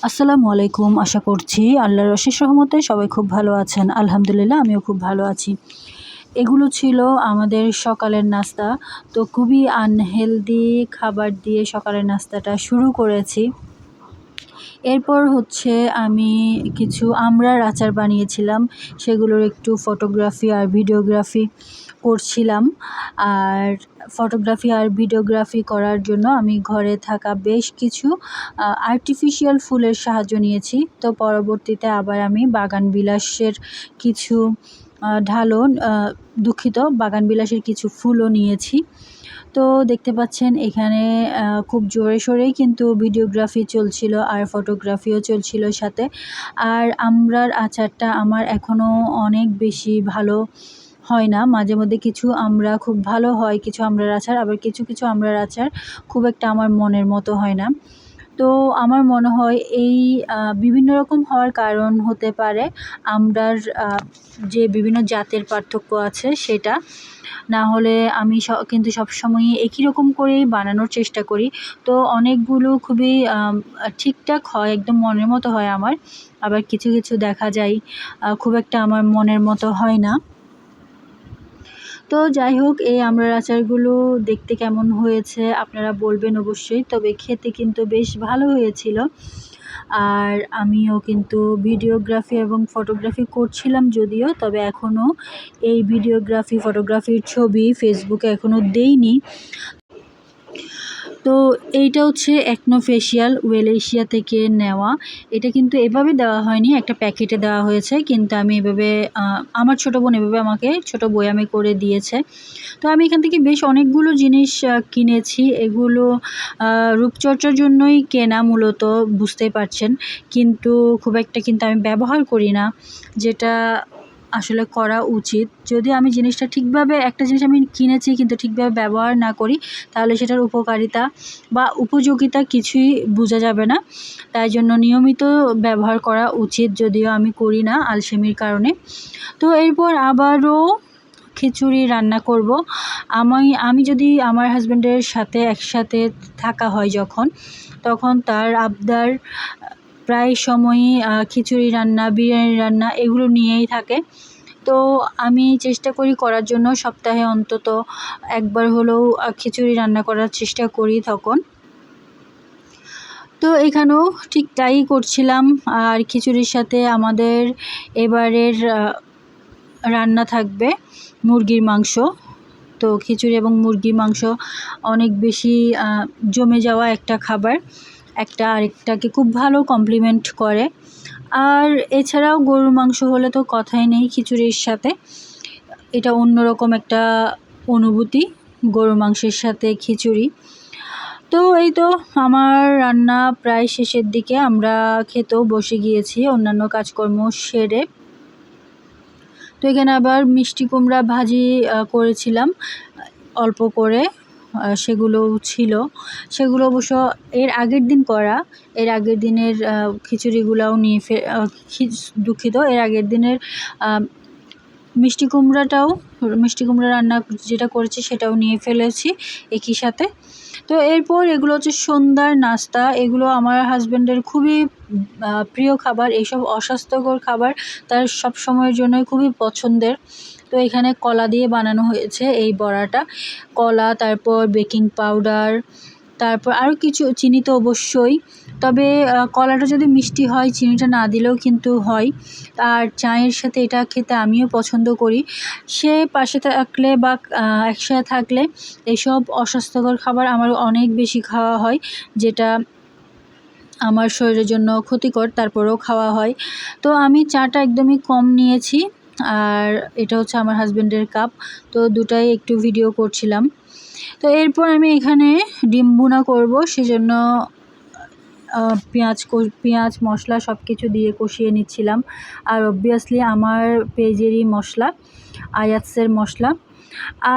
আসসালামু আলাইকুম। আশা করছি আল্লাহর অশেষ রহমতে সবাই খুব ভালো আছেন। আলহামদুলিল্লাহ আমিও খুব ভালো আছি। এগুলো ছিল আমাদের সকালের নাস্তা। তো খুবই আনহেলদি খাবার দিয়ে সকালের নাস্তাটা শুরু করেছি। এরপর হচ্ছে আমি কিছু আমড়ার আচার বানিয়েছিলাম। সেগুলোর একটু ফটোগ্রাফি আর ভিডিওগ্রাফি করছিলাম। আর ফটোগ্রাফি আর ভিডিওগ্রাফি করার জন্য আমি ঘরে থাকা বেশ কিছু আর্টিফিশিয়াল ফুলের সাহায্য নিয়েছি। তো পরবর্তীতে আবার আমি বাগানবিলাসের কিছু বাগানবিলাসের কিছু ফুলও নিয়েছি। তো দেখতে পাচ্ছেন এখানে খুব জোরে সোরেই কিন্তু ভিডিওগ্রাফি চলছিল আর ফটোগ্রাফিও চলছিল সাথে। আর আমড়ার আচারটা আমার এখনও অনেক বেশি ভালো হয় না। মাঝে মধ্যে কিছু আমড়া খুব ভালো হয়, কিছু আমড়ার আচার, আবার কিছু কিছু আমড়ার আচার খুব একটা আমার মনের মতো হয় না। তো আমার মনে হয় এই বিভিন্ন রকম হওয়ার কারণ হতে পারে আমড়ার যে বিভিন্ন জাতের পার্থক্য আছে সেটা। না হলে আমি কিন্তু সবসময়ই একই রকম করেই বানানোর চেষ্টা করি। তো অনেকগুলো খুবই ঠিকঠাক হয়, একদম মনের মতো হয় আমার। আবার কিছু কিছু দেখা যায় খুব একটা আমার মনের মতো হয় না। তো যাই হোক, এই আমড়ার আচারগুলো দেখতে কেমন হয়েছে আপনারা বলবেন অবশ্যই। তবে খেতে কিন্তু বেশ ভালো হয়েছিল। আর আমিও কিন্তু ভিডিওগ্রাফি এবং ফটোগ্রাফি করছিলাম যদিও, তবে এখনও এই ভিডিওগ্রাফি ফটোগ্রাফির ছবি ফেসবুকে এখনও দেইনি। তো এইটা হচ্ছে অ্যাকনোফেশিয়াল ওয়েলেশিয়া থেকে নেওয়া। এটা কিন্তু এভাবে দেওয়া হয়নি, একটা প্যাকেটে দেওয়া হয়েছে। কিন্তু আমি এভাবে আমার ছোটো বোন এভাবে আমাকে ছোটো বয়ামে করে দিয়েছে। তো আমি এখান থেকে বেশ অনেকগুলো জিনিস কিনেছি। এগুলো রূপচর্চার জন্যই কেনা মূলত, বুঝতেই পারছেন। কিন্তু খুব একটা কিন্তু আমি ব্যবহার করি না, যেটা আসলে করা উচিত। যদি আমি জিনিসটা ঠিকভাবে, একটা জিনিস আমি কিনেছি কিন্তু ঠিকভাবে ব্যবহার না করি, তাহলে সেটার উপকারিতা বা উপযোগিতা কিছুই বোঝা যাবে না। তাই জন্য নিয়মিত ব্যবহার করা উচিত, যদিও আমি করি না আলসেমির কারণে। তো এরপর আবারও খিচুড়ি রান্না করব। আমি যদি আমার হাজব্যান্ডের সাথে একসাথে থাকা হয় তখন তার আবদার প্রায় সময়ই খিচুড়ি রান্না, বিরিয়ানি রান্না এগুলো নিয়েই থাকে। তো আমি চেষ্টা করি করার জন্য, সপ্তাহে অন্তত একবার হলেও খিচুড়ি রান্না করার চেষ্টা করি তখন। তো এখানেও ঠিক তাই করছিলাম। আর খিচুড়ির সাথে আমাদের এবারের রান্না থাকবে মুরগির মাংস। তো খিচুড়ি এবং মুরগির মাংস অনেক বেশি জমে যাওয়া একটা খাবার, একটা আরেকটাকে খুব ভালো কমপ্লিমেন্ট করে। আর এছাড়াও গরুর মাংস হলে তো কথাই নেই খিচুড়ির সাথে। এটা অন্যরকম একটা অনুভূতি, গরুর মাংসের সাথে খিচুড়ি। তো এই তো আমার রান্না প্রায় শেষের দিকে, আমরা খেতেও বসে গিয়েছি অন্যান্য কাজকর্ম সেরে। তো এখানে আবার মিষ্টি কুমড়া ভাজি করেছিলাম অল্প করে, সেগুলোও ছিল। সেগুলো অবশ্য এর আগের দিন করা, এর আগের দিনের খিচুড়িগুলাও নিয়ে দুঃখিত, এর আগের দিনের মিষ্টি কুমড়া রান্না যেটা করেছি সেটাও নিয়ে ফেলেছি একই সাথে। তো এরপর এগুলো হচ্ছে সন্ধ্যার নাস্তা। এগুলো আমার হাজব্যান্ডের খুবই প্রিয় খাবার। এইসব অস্বাস্থ্যকর খাবার তার সব সময়ের জন্যই খুবই পছন্দের। তো এখানে কলা দিয়ে বানানো হয়েছে এই বড়াটা। কলা, তারপর বেকিং পাউডার, তারপর আরও কিছু, চিনি তো অবশ্যই। তবে কলাটা যদি মিষ্টি হয়, চিনিটা না দিলেও কিন্তু হয়। আর চায়ের সাথে এটা খেতে আমিও পছন্দ করি। সে পাশে থাকলে বা একসাথে থাকলে এসব অস্বাস্থ্যকর খাবার আমার অনেক বেশি খাওয়া হয়, যেটা আমার শরীরের জন্য ক্ষতিকর, তারপরেও খাওয়া হয়। তো আমি চাটা একদমই কম নিয়েছি। আর এটা হচ্ছে আমার হাজব্যান্ডের কাপ। তো দুটাই একটু ভিডিও করছিলাম। তো এরপর আমি এখানে ডিম ভুনা করব, সেজন্য পেঁয়াজ মশলা সব কিছু দিয়ে কষিয়ে নিচ্ছিলাম। আর অবভিয়াসলি আমার পেজেরই মশলা, আয়াতসের মশলা।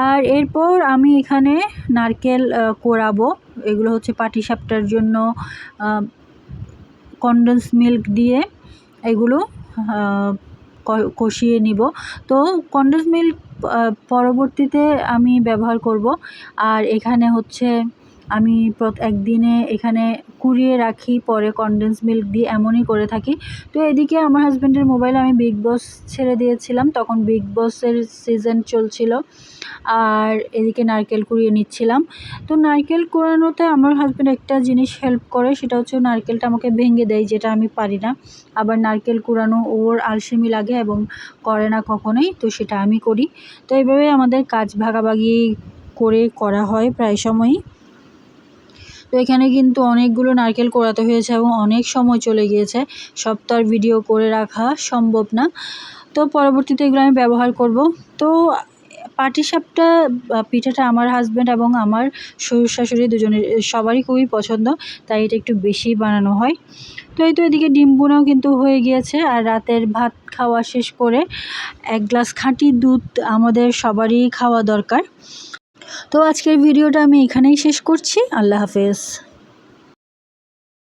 আর এরপর আমি এখানে নারকেল কোড়াবো। এগুলো হচ্ছে পাটিসাপটার জন্য কনডেন্স মিল্ক দিয়ে এগুলো কষিয়ে নিব। তো কনডেন্স মিল্ক পরবর্তীতে আমি ব্যবহার করব। আর এখানে হচ্ছে আমি একদিনে এখানে কুড়িয়ে রাখি, পরে কনডেন্স মিল্ক দিয়ে এমনই করে থাকি। তো এদিকে আমার হাজব্যান্ডের মোবাইলে আমি বিগ বস ছেড়ে দিয়েছিলাম, তখন বিগ বসের সিজন চলছিল, আর এদিকে নারকেল কুড়িয়ে নিচ্ছিলাম। তো নারকেল কুড়ানোতে আমার হাজব্যান্ড একটা জিনিস হেল্প করে, সেটা হচ্ছে নারকেলটা আমাকে ভেঙে দেয়, যেটা আমি পারি না। আবার নারকেল কুড়ানো ওর আলসেমি লাগে এবং করে না কখনোই, তো সেটা আমি করি। তো এইভাবে আমাদের কাজ ভাগাভাগি করে করা হয় প্রায় সময়ই। তো এখানে কিন্তু অনেকগুলো নারকেল কোড়াতে হয়েছে এবং অনেক সময় চলে গিয়েছে, সব তো আর ভিডিও করে রাখা সম্ভব না। তো পরবর্তীতে এগুলো আমি ব্যবহার করব। তো পাটিসাপটা পিঠাটা আমার হাজব্যান্ড এবং আমার শ্বশুর শাশুড়ি দুজনের সবারই খুবই পছন্দ, তাই এটা একটু বেশি বানানো হয়। তো এই তো এদিকে ডিম বোনাও কিন্তু হয়ে গিয়েছে, আর রাতের ভাত খাওয়া শেষ করে 1 গ্লাস খাঁটি দুধ আমাদের সবারই খাওয়া দরকার। তো আজকের ভিডিওটা আমি এখানেই শেষ করছি। আল্লাহ হাফেজ।